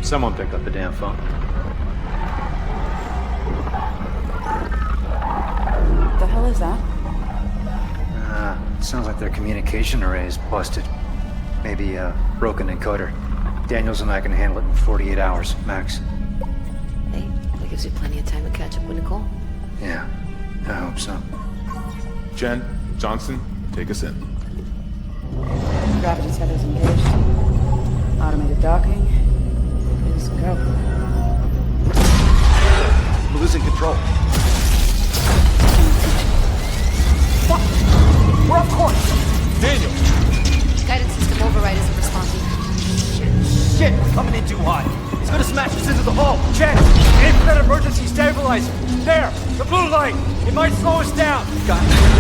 Someone pick up the damn phone. What the hell is that? Sounds like their communication array is busted. Maybe a broken encoder. Daniels and I can handle it in 48 hours, max. Hey, that gives you plenty of time to catch up with Nicole. Yeah, I hope so. Jen, Johnson, take us in. Gravity setters engaged. Automated docking. Let's go. We're losing control. Fuck! We're off course! Daniel! Guidance system override isn't responding. Shit, we're coming in too hot. It's gonna smash us into the hull. Jen, aim for that emergency stabilizer. There, the blue light. It might slow us down. Got it.